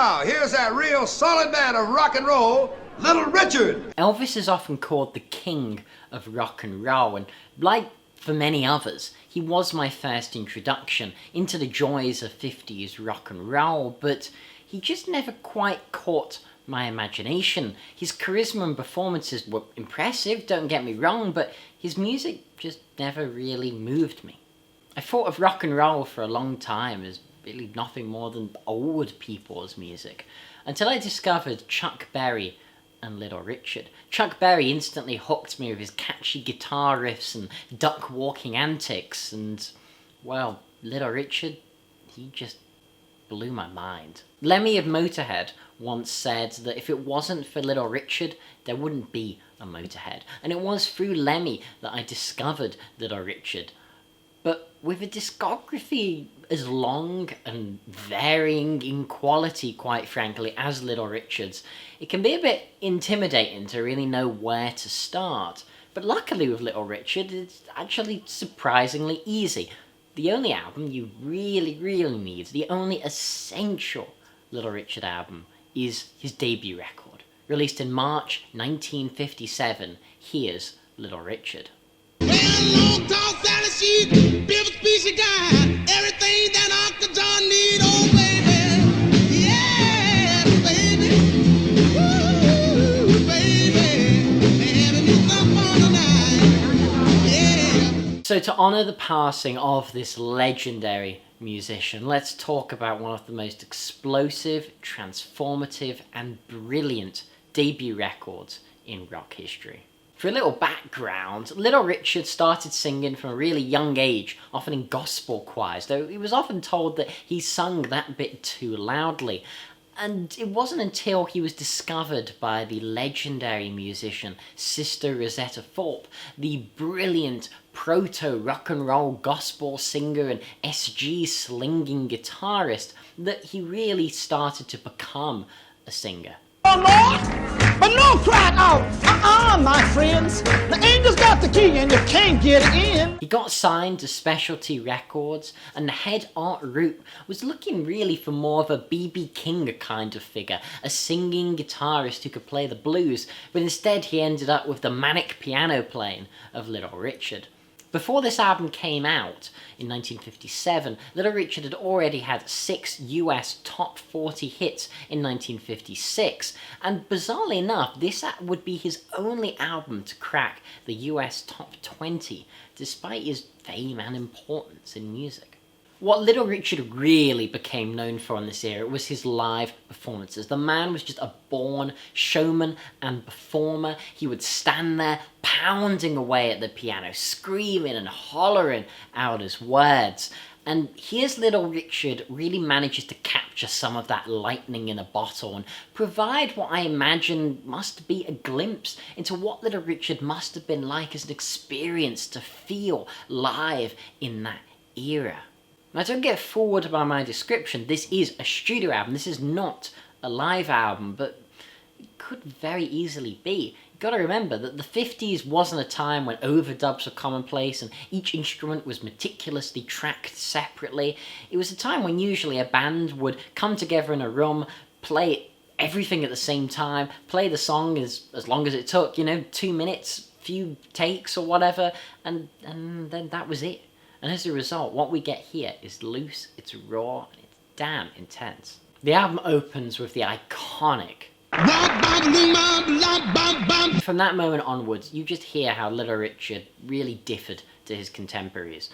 Now, here's that real solid man of rock and roll, Little Richard. Elvis is often called the king of rock and roll, and like for many others, he was my first introduction into the joys of 50s rock and roll, but he just never quite caught my imagination. His charisma and performances were impressive, don't get me wrong, but his music just never really moved me. I thought of rock and roll for a long time as really nothing more than old people's music, until I discovered Chuck Berry and Little Richard. Chuck Berry instantly hooked me with his catchy guitar riffs and duck walking antics, and, well, Little Richard, he just blew my mind. Lemmy of Motorhead once said that if it wasn't for Little Richard, there wouldn't be a Motorhead. And it was through Lemmy that I discovered Little Richard. But with a discography as long and varying in quality, quite frankly, as Little Richard's, it can be a bit intimidating to really know where to start. But luckily with Little Richard, it's actually surprisingly easy. The only album you really need, the only essential Little Richard album, is his debut record. Released in March 1957, here's Little Richard. Well, long tall Sally, she built a species guy, everything that Uncle John need, oh baby, yeah, baby, woo, baby, having me some fun tonight, yeah. So to honour the passing of this legendary musician, let's talk about one of the most explosive, transformative and brilliant debut records in rock history. For a little background, Little Richard started singing from a really young age, often in gospel choirs, though he was often told that he sung that bit too loudly. And it wasn't until he was discovered by the legendary musician Sister Rosetta Tharpe, the brilliant proto-rock and roll gospel singer and SG slinging guitarist, that he really started to become a singer. Oh Lord, but no crying out, my friends, the angel's got the key and you can't get in. He got signed to Specialty Records, and the head r.i.p was looking really for more of a B.B. King kind of figure, a singing guitarist who could play the blues, but instead he ended up with the manic piano playing of Little Richard. Before this album came out in 1957, Little Richard had already had 6 US top 40 hits in 1956, and bizarrely enough, this would be his only album to crack the US top 20, despite his fame and importance in music. What Little Richard really became known for in this era was his live performances. The man was just a born showman and performer. He would stand there pounding away at the piano, screaming and hollering out his words. And here's Little Richard really manages to capture some of that lightning in a bottle and provide what I imagine must be a glimpse into what Little Richard must have been like as an experience to feel live in that era. Now, don't get fooled by my description. This is a studio album. This is not a live album, but it could very easily be. You've got to remember that the 50s wasn't a time when overdubs were commonplace and each instrument was meticulously tracked separately. It was a time when usually a band would come together in a room, play everything at the same time, play the song as long as it took, 2 minutes, few takes or whatever, and then that was it. And as a result, what we get here is loose, it's raw, and it's damn intense. The album opens with the iconic. From that moment onwards, you just hear how Little Richard really differed to his contemporaries.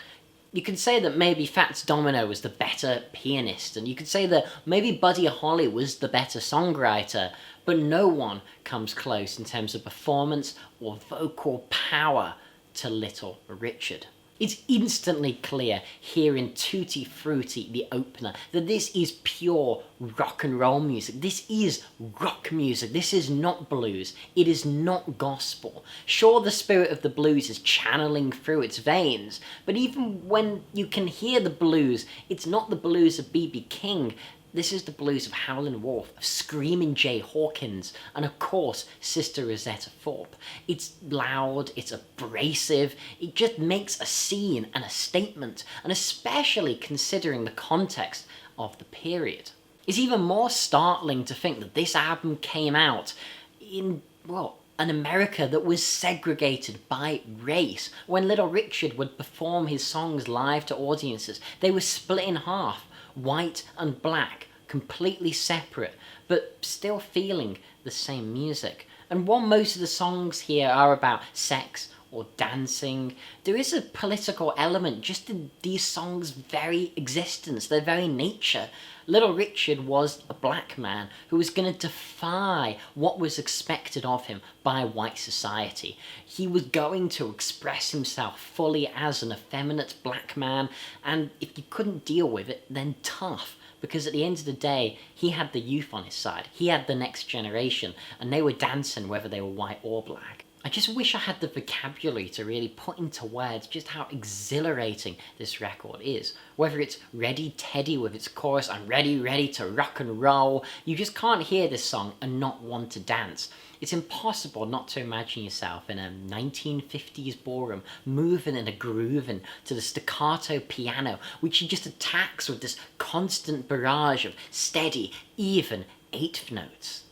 You could say that maybe Fats Domino was the better pianist, and you could say that maybe Buddy Holly was the better songwriter, but no one comes close in terms of performance or vocal power to Little Richard. It's instantly clear here in Tutti Fruitti, the opener, that this is pure rock and roll music. This is rock music. This is not blues. It is not gospel. Sure, the spirit of the blues is channeling through its veins, but even when you can hear the blues, it's not the blues of B.B. King. This is the blues of Howlin' Wolf, of Screamin' Jay Hawkins, and of course, Sister Rosetta Tharpe. It's loud, it's abrasive, it just makes a scene and a statement, and especially considering the context of the period. It's even more startling to think that this album came out in, well, an America that was segregated by race. When Little Richard would perform his songs live to audiences, they were split in half, white and black, completely separate, but still feeling the same music. And while most of the songs here are about sex or dancing, there is a political element just in these songs' very existence, their very nature. Little Richard was a black man who was going to defy what was expected of him by white society. He was going to express himself fully as an effeminate black man, and if you couldn't deal with it, then tough. Because at the end of the day, he had the youth on his side. He had the next generation, and they were dancing whether they were white or black. I just wish I had the vocabulary to really put into words just how exhilarating this record is. Whether it's Ready Teddy with its chorus, I'm ready, ready to rock and roll, you just can't hear this song and not want to dance. It's impossible not to imagine yourself in a 1950s ballroom, moving and grooving to the staccato piano, which he just attacks with this constant barrage of steady, even eighth notes.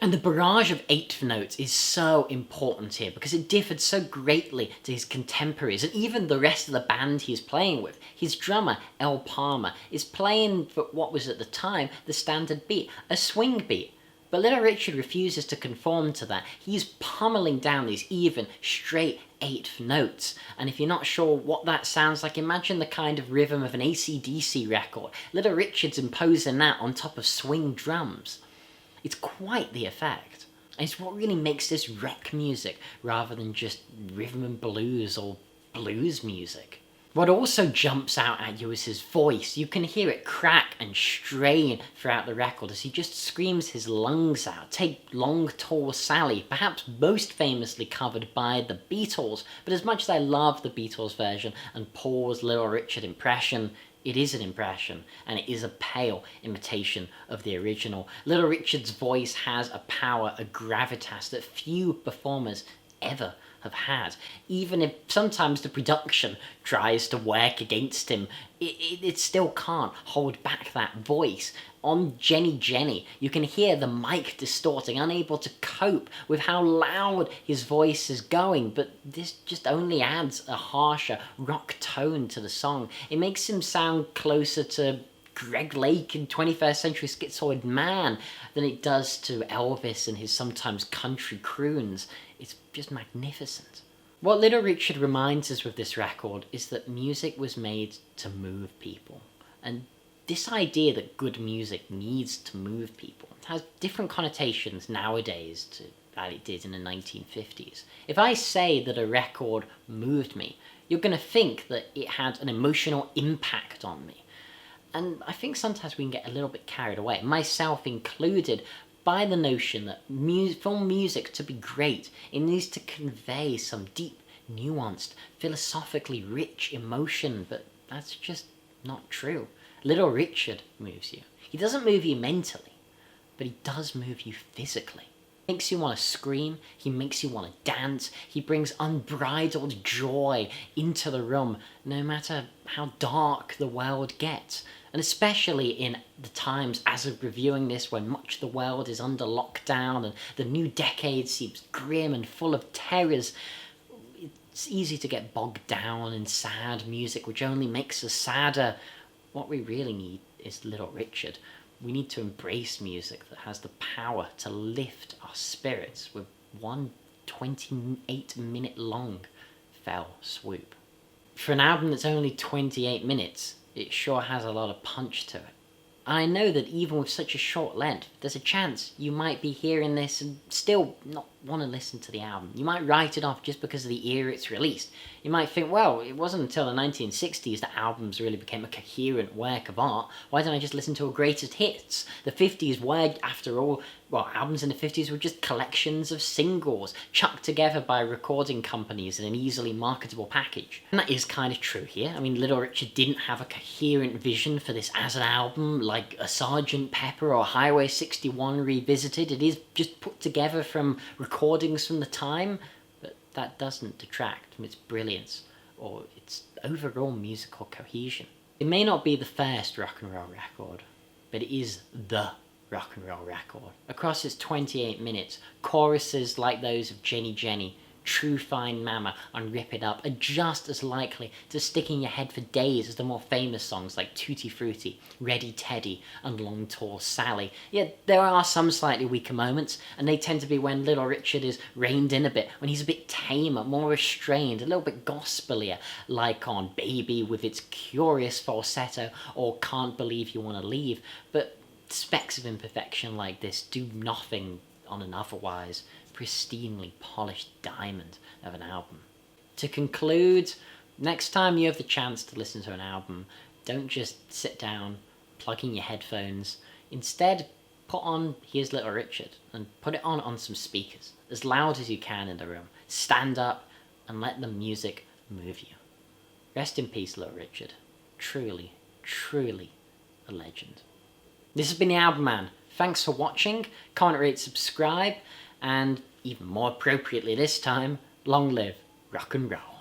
And the barrage of eighth notes is so important here because it differed so greatly to his contemporaries and even the rest of the band he's playing with. His drummer, L. Palmer, is playing for what was at the time the standard beat, a swing beat. But Little Richard refuses to conform to that. He's pummeling down these even, straight eighth notes. And if you're not sure what that sounds like, imagine the kind of rhythm of an AC/DC record. Little Richard's imposing that on top of swing drums. It's quite the effect. And it's what really makes this rock music rather than just rhythm and blues or blues music. What also jumps out at you is his voice. You can hear it crack and strain throughout the record as he just screams his lungs out. Take Long Tall Sally, perhaps most famously covered by the Beatles, but as much as I love the Beatles version and Paul's Little Richard impression, it is an impression, and it is a pale imitation of the original. Little Richard's voice has a power, a gravitas that few performers ever have had. Even if sometimes the production tries to work against him, it still can't hold back that voice. On Jenny Jenny, you can hear the mic distorting, unable to cope with how loud his voice is going, but this just only adds a harsher rock tone to the song. It makes him sound closer to Greg Lake in 21st Century Schizoid Man than it does to Elvis and his sometimes country croons. It's just magnificent. What Little Richard reminds us with this record is that music was made to move people. And this idea that good music needs to move people has different connotations nowadays to that it did in the 1950s. If I say that a record moved me, you're going to think that it had an emotional impact on me. And I think sometimes we can get a little bit carried away, myself included, by the notion that for music to be great, it needs to convey some deep, nuanced, philosophically rich emotion, but that's just not true. Little Richard moves you. He doesn't move you mentally, but he does move you physically. He makes you want to scream, he makes you want to dance, he brings unbridled joy into the room, no matter how dark the world gets. And especially in the times as of reviewing this, when much of the world is under lockdown and the new decade seems grim and full of terrors, it's easy to get bogged down in sad music, which only makes us sadder. What we really need is Little Richard. We need to embrace music that has the power to lift our spirits with one 28-minute long fell swoop. For an album that's only 28 minutes, it sure has a lot of punch to it. And I know that even with such a short length, there's a chance you might be hearing this and still not want to listen to the album. You might write it off just because of the era it's released. You might think, well, it wasn't until the 1960s that albums really became a coherent work of art. Why don't I just listen to a greatest hits? The 50s were, after all, well, albums in the 50s were just collections of singles chucked together by recording companies in an easily marketable package. And that is kind of true here. I mean, Little Richard didn't have a coherent vision for this as an album, like a Sgt. Pepper or Highway 61 Revisited. It is just put together from recordings from the time, but that doesn't detract from its brilliance or its overall musical cohesion. It may not be the first rock and roll record, but it is the rock and roll record. Across its 28 minutes, choruses like those of Jenny Jenny, True Fine Mama and Rip It Up are just as likely to stick in your head for days as the more famous songs like Tutti Fruitti, Ready Teddy and Long Tall Sally. Yet there are some slightly weaker moments, and they tend to be when Little Richard is reined in a bit, when he's a bit tamer, more restrained, a little bit gospelier, like on Baby with its curious falsetto or Can't Believe You Wanna Leave. But specks of imperfection like this do nothing on an otherwise pristinely polished diamond of an album. To conclude, next time you have the chance to listen to an album, don't just sit down, plug in your headphones. Instead, put on Here's Little Richard and put it on some speakers, as loud as you can in the room. Stand up and let the music move you. Rest in peace, Little Richard. Truly, truly a legend. This has been TheAIbumMan. Thanks for watching. Comment, rate, subscribe, and even more appropriately this time, long live rock and roll.